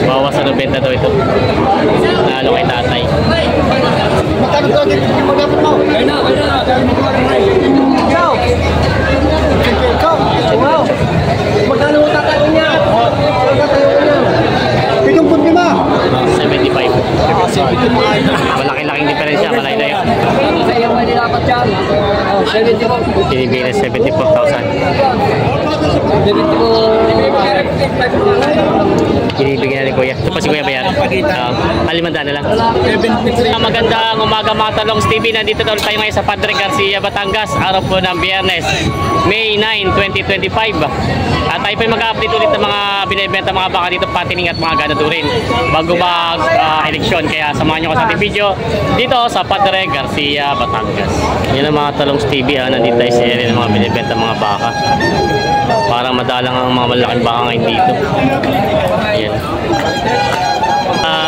Bawas sa 90 daw ito. Nalo kay tatay. Magkano tatay niya? 75. Malaki-laking diferensya, malay-layo. Binibigyan 74,000. Binibigyan na ni Kuya. Ito pa si Kuya Bayar. Alimanda na lang. Magandang umaga mga Talongs TV. Nandito tayo ngayon sa Padre Garcia, Batangas. Araw po ng Biyernes, May 9, 2025. At tayo po mag-update ulit ng mga binibenta mga baka dito, patining at mga ganadurin bago mag-eleksyon. Kaya samahan nyo ko sa ating video dito sa Padre Garcia, Batangas. Yan ang mga Talongs TV. Nandito tayo sa area ng mga binibenta mga baka. Parang madalang ang mga malaking baka ngayon dito. Ayan.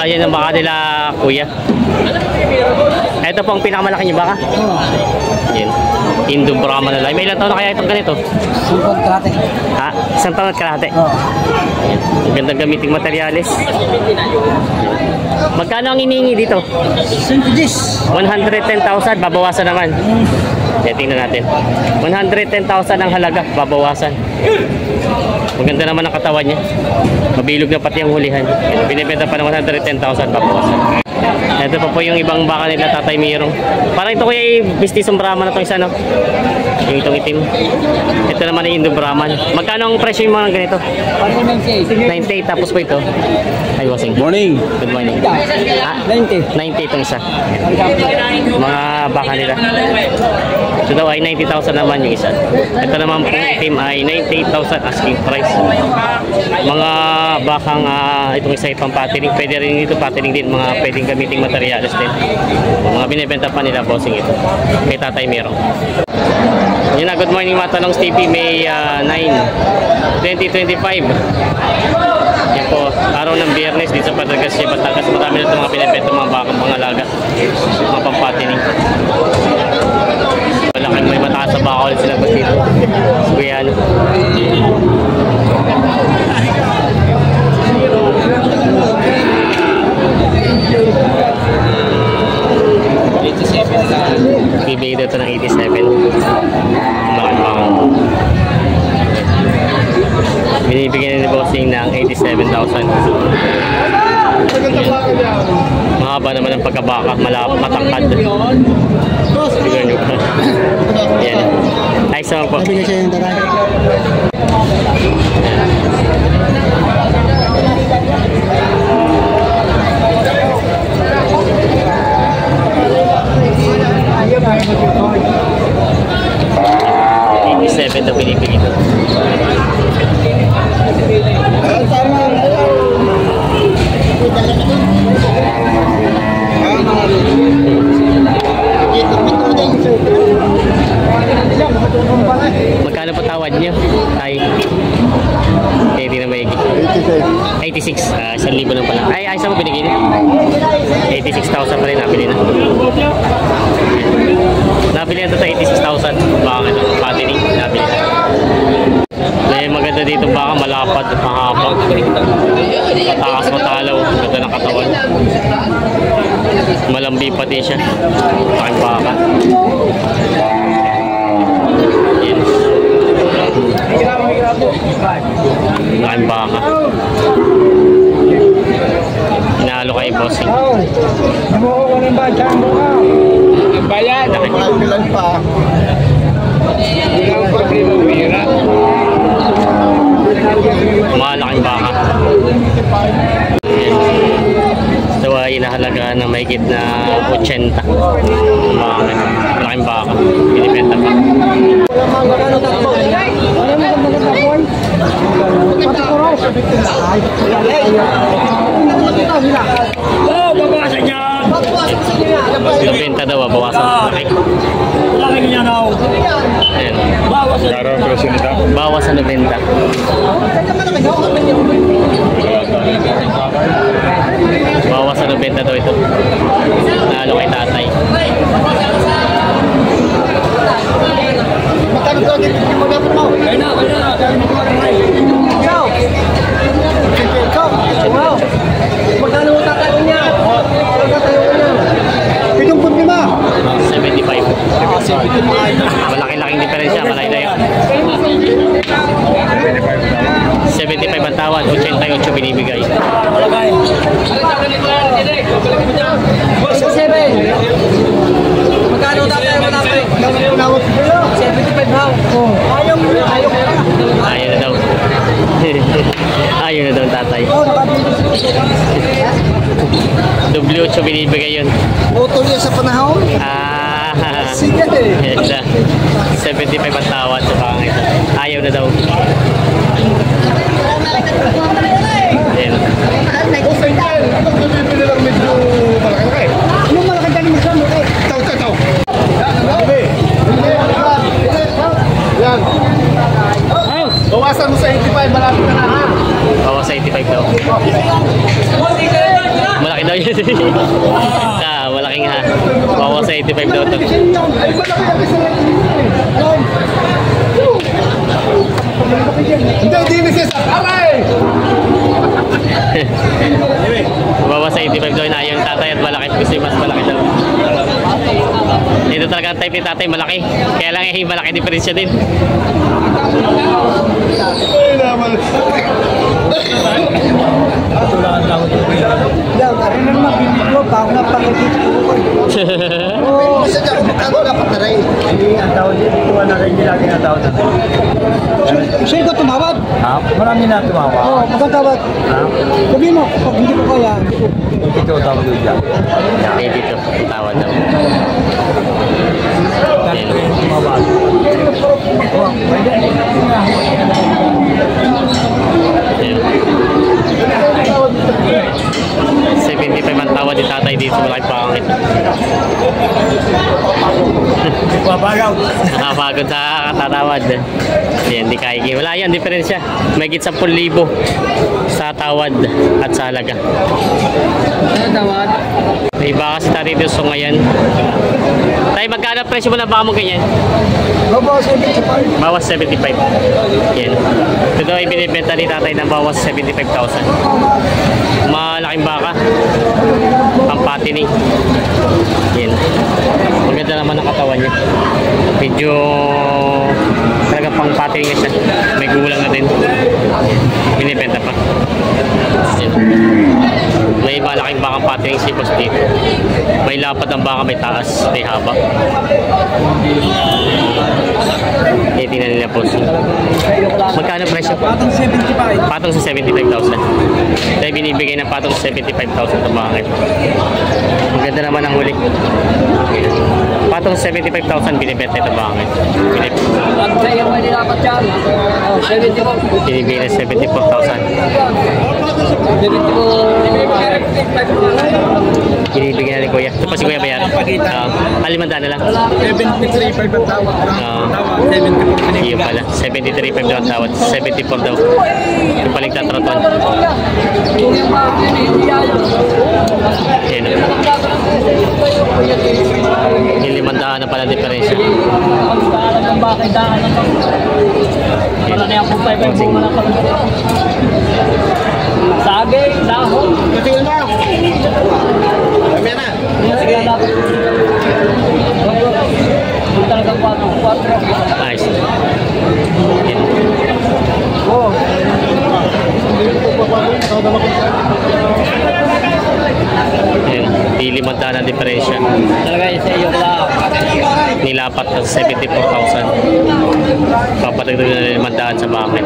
Yan ang baka nila Kuya. Ito po ang pinakamalaki niyo baka. Yan. Indo Brahma na lang. May ilang taon na kaya itong ganito? 1 taon at kalahati. Ha? 1 taon at kalahati? Ayan. Ang gandang gamiting materyales. Magkano ang inihingi dito? 110,000. Babawasan naman. Yan, tingnan natin. 110,000 ang halaga. Babawasan. Maganda naman ang katawan niya. Mabilog na pati ang hulihan. Binibenta pa ng 110,000. Babawasan. Ito pa po yung ibang baka nila Tatay Mirong. Parang ito kuya Bistisong Brahman na itong isa, no? Yung itong itim. Ito naman ay Indo Brahman. Magkano ang presyo yung mga ganito? 98. Tapos po ito. Ay, wasing. Morning. Good morning. 90. 90 itong isa. Mga baka nila. Ito daw ay 90,000 naman yung isa. Ito naman po itim ay 98,000 asking price. Mga bakang itong isa ipang patining. Pwede rin ito patining din. Mga pwedeng gamiting materials din. Mga binibenta pa nila bossing ito. Kay Tatay Mirong. Yun na, good morning mga Talongs TV. May 9, 2025. Yan po, araw ng Biyernes dito sa Padre Garcia, Batangas. Marami na ito mga binibenta mga bakang pangalaga. Mga pampatining. Malaking may mataas sa baka ulit sila dito. Kuya ano. Bibigay dito ng 87. Malaki-bakang. Binibigyan ni bossing ng 87,000. Mahaba naman ang pagkabaka, matangkad. Bigyan nyo pa. Yan. Ay, sama po. Sabi siya yung daray. $87 na binibigay ito. Magkano po tawad niyo? Ay, hindi na maigi. 86. 1,000 lang pala. Ay, saan mo binigay niyo? 86,000 pa rin nabili na. Nabili na ito sa 86,000. Baka ito, patining. Nabili na. May maganda dito baka malapad at mahaba. Matakas matalaw. Ganda ng katawan. Malambi pati siya. Aking baka. Yan. Aking baka. Inalo kay bossing. Bayan. Bilang pa. Malaking baka. So ay inahalaga na mahigit na 80. Malaking baka. Binibenta pa. Babawasan niya. Nabenta daw, bawasan laki. Laki niya daw. Ayan. Bawas sa 90. Bawas sa 90 daw ito. Nalo kay tatay. Wow. Malaki-laking diferensya, malayo-layo. 75 ang tawad, 88 binibigay. Magkano tatay mo natin? 75 ha? Ayaw mo na, ayaw mo na. Ayaw na daw. Ayaw na daw tatay. W8 binibigay yun. Utol niya sa panahon? Sige. Yes, 75 ang tawad sa pangit. Ayaw na daw. Ayan. Anong malaki galing mo sa mo eh? Yan. Bawasan mo sa 85, malapit na ha. Bawas sa 85 daw. Malaki daw yun. Malaking ha. Bawas sa 85 daw to. Hindi, hindi siya sa aray! Bawas sa 85 daw na yung tatay at malaki. Gusto yung mas malaki daw. Ito talaga ang type ni tatay, malaki. Kaya lang malaki diferensya din. Ay naman. Yan, arin na naman, biniglo, bago na pakikita ko. Oo, isa dyan, magkano dapat na rin? Ang tawag dito, tuwa na rin lagi na tawag na. Sino ko tumawad? Ha? Marami na tumawa. Oo, magkatawad. Ha? Sabihin mo, pag hindi ko kaya, Ito tawag doon dyan. Okay, dito. Tawad daw. Kaya yung tumawa. Oh, pwede. Ayan. 75 ang tawad ni tatay dito. Malaki pangit. Papagaw. Nakapagod sa katatawad. Ayan, di kaya. Wala yan, diferensya. May git 10,000 sa tawad at sa halaga. tawad. May iba kasi tayo dito so ngayon. Tayo, magkano presyo mo na baka mo ganyan? Babawas 75. Bawas 75. Yan. Ito daw ay binibenta ni tatay ng bawas 75,000. Malaking baka. Pampatining. Yan. Maganda naman ang katawan niya. Medyo talaga pang patining siya. May gulang na din. Binibenta pa. Yan. May malaking bakang patining si boss dito. May lapad ang baka, may taas, may haba. Eh, tingnan nila po. Magkano presyo po? Patong 75. Patong sa 75,000. Dahil binibigay ng patong sa 75,000 sa mga ito. Maganda naman ang huli. Patong sa 75,000 binibenta ito mga ito. Pag sa'yo may nilapat dyan. Oh, 74. Binibigay na 74,000. 74. Binibigay na ni Kuya. Ito pa si Kuya bayaran. Alimandaan na lang. 73.5 ang tawag. Tawag, 74. Iyo pala. 73.5 daw ang tawad. 74 daw. Yung paling tatraton. Yan. Yung 500 na pala diferensya. Wala na yung pumpay pa yung bunga ng kalagay. Sagay, dahon. Tingnan mo. Kami na. Sige na natin. Kung talagang 4. Nice. Yan. Oo. Yan. Di 500 na diferensya. Talaga yung sa iyo lang. Nilapat ng 74,000. Papatagdag na 500 sa bakit.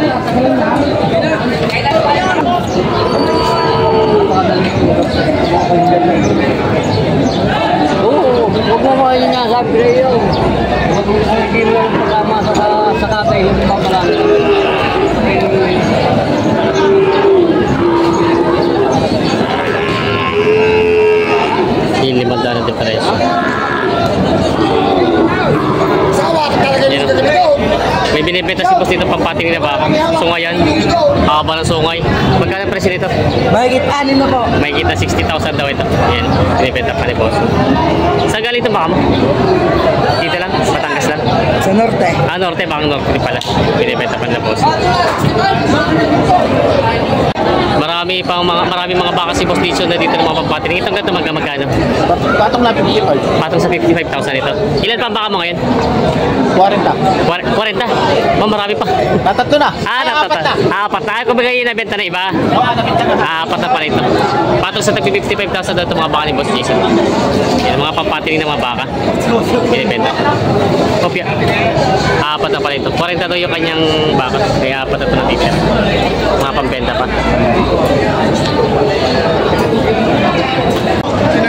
Oo, huwag mo mga yun nga sabi rin yun. Huwag mo sabi yung pagkama sa kabay, hindi mo pala. Yung 500 na diferensya. Sawa ka talaga Yan. dito. May May binibenta si boss dito pampating na baka. Sungay yan. Haba ng sungay. Magkano presyo nito? Mahigit 6 na po. May kita 60,000 daw ito. Yan. Binibenta pa ni boss. Saan galing ito baka mo? Dito lang? Batangas lang? Sa norte. Ah, norte. Baka norte din pala. Binibenta pa nila boss. Marami mga baka si boss dito na dito ng mga pampating. Itong ganito magkano? Patong na 55. Patong sa 55,000 ito. Ilan pa ang baka mo ngayon? 40. 40. Marami pa. Tatatlo na. Apat na. Apat na. Kung bagay nabenta na iba. Apat na pala ito. Patong sa 55,000 daw itong mga baka ni Boss Jason. Yan, mga pampatiling ng mga baka. Binibenta. Kopya. Apat na pala ito. 40 daw yung kanyang baka. Kaya apat na ito na dito. Mga pampenta pa.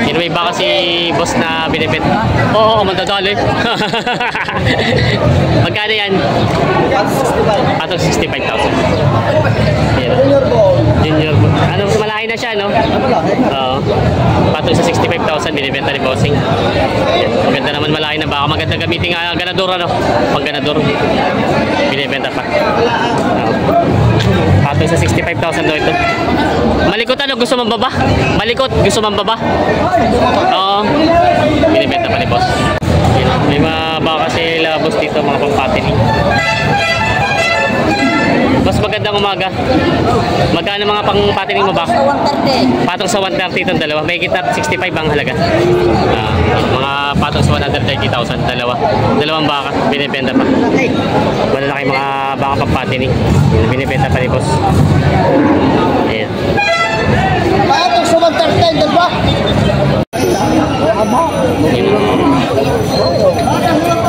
Yan, may baka si boss na binibenta. Oo, mandadali. Magkano yan? Patong 65,000. Yan. Junior ball. Ano, malaki na siya, no? Oo. Patong sa 65,000 binibenta ni Bossing. Yan. Maganda naman malaki na baka. Maganda gamitin nga ganador, ano? Pag ganador. Binibenta pa. Patong sa 65,000 daw ito. Malikot ano? Gusto mong baba? Malikot? Gusto mong baba? Oo. Binibenta pa ni boss. Yan. May mga baka sila boss dito, mga pampatiling. Boss, magandang umaga. Magkano mga pangpatiling mo ba? Patong sa 130 itong dalawa. May kita 65 ang halaga. Mga patong sa 130,000 dalawa. Dalawang baka. Binibenta pa. Malalaki mga baka pampatiling. Binibenta pa ni boss. Ayan. Patong sa 130, dalawa.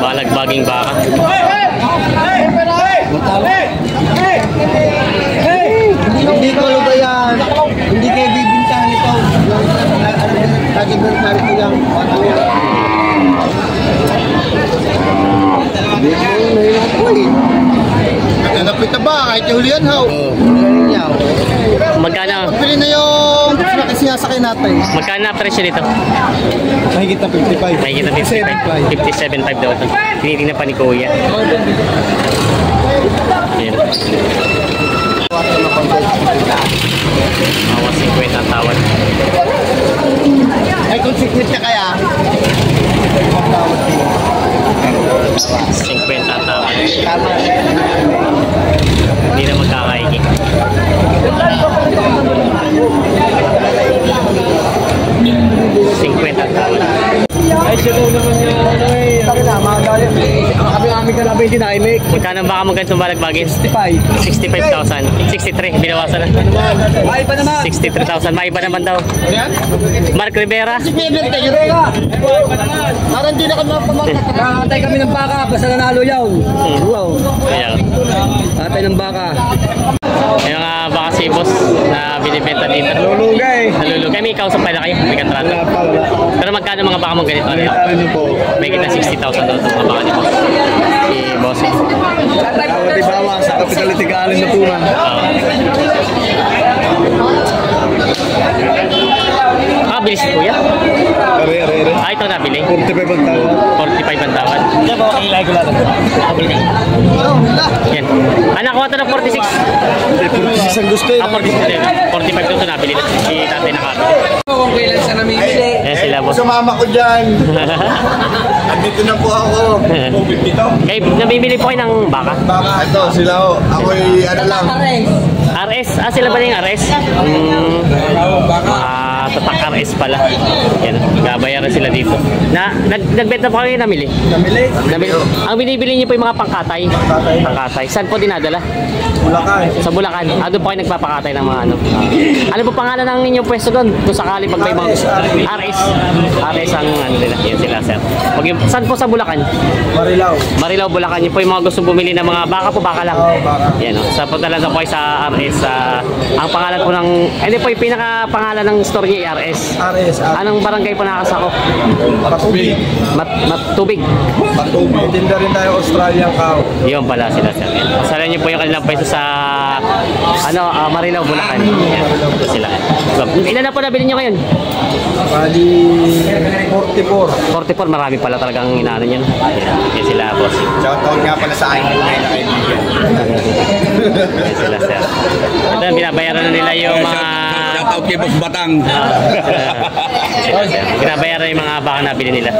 Balagbaging baka. Hindi ko ba yan? Hindi kayo bibintahan ito. Lagi mo rin ko yan. Mahirap ko eh. Nanapit na ba? Kahit yung hulihan haw. Magkano? Pili na yung sinasakay natin. Magkano na presyo nito? Mahigit na 55. May kita 55. 57.5 daw ito. Tinitingnan pa ni Kuya. Ayan. Awa 50 ang tawad. Ay kung sikrit ka kaya? 50 ang tawad. Hindi na magkakaigi. Ay, sila naman yung ano eh. Sabi na, mga galit. Kami namin kalabi yung dinamik. Magkano ba mo ganitong balagbagin? 65. 65,000. 63. Binawasan na. Ay pa naman. 63,000. Maiba naman daw. Yan? Mark Rivera. Si Bebel kayo rin. Parang di na kami pamagkat. Nakakatay kami ng baka, basta nanalo yaw. Wow. Ayan. Atay ng baka. Yung baka si boss na binibenta dito. Lulugay. Nalulugay. May ikaw sa pala kayo. May kontrata. Pero magkano mga baka mo ganito? Ano niyo po? May kita 60,000 daw sa mga baka ni boss. Si boss. Tawad di bawas sa kapitality kaalin na tuman. Bilis si Kuya. Are. Ito nabili. 45 ang tawad. 45 ang tawad. Ilay ko lang. Yan. Anak ko ito ng 46. Hindi, 46 ang gusto eh. 45 ito nabili na. Si tatay nakabili. Kung kailan siya namimili. Yan sila boss. Sumama ko dyan. Andito na po ako. Kaya nabibili po kayo ng baka? Baka ito, sila ho. Ako'y ano lang. RS? Ah, sila ba na yung RS? Tatak RS pala. Yan, gabayaran sila dito. Nagbenta pa kayo namili? Namili. Ang binibili niyo po yung mga pangkatay? Pangkatay. Saan po dinadala? Bulacan. Sa Bulacan. Doon po kayo nagpapakatay ng mga ano. Ano po pangalan ng inyong pwesto doon? Kung sakali pag may mga RS. RS ang ano nila. Yan sila, sir. Saan po sa Bulacan? Marilao, Bulacan. Yun po yung mga gusto bumili ng mga baka po, baka lang. Baka. Yan o. Sa punta lang po kayo sa RS. Ang pangalan po ng, hindi po yung pinaka pangalan ng store niya, RS. RS. Anong barangay po nakasako? Patubig. Tubig. Patubig. Tinda rin tayo Australian cow. Yun pala sila sir. Pasalan niyo po yung kanilang pwesto sa Marilao, Bulacan. Ito sila. Ilan na po nabili niyo ngayon? Bali 44. 44, marami pala talagang inaano niyan. Yan sila boss. Shoutout nga pala sa akin na kaibigan. Yan sila sir. Ito, binabayaran na nila yung mga... Shoutout kay Boss Batang. Binabayaran yung mga baka nabili nila.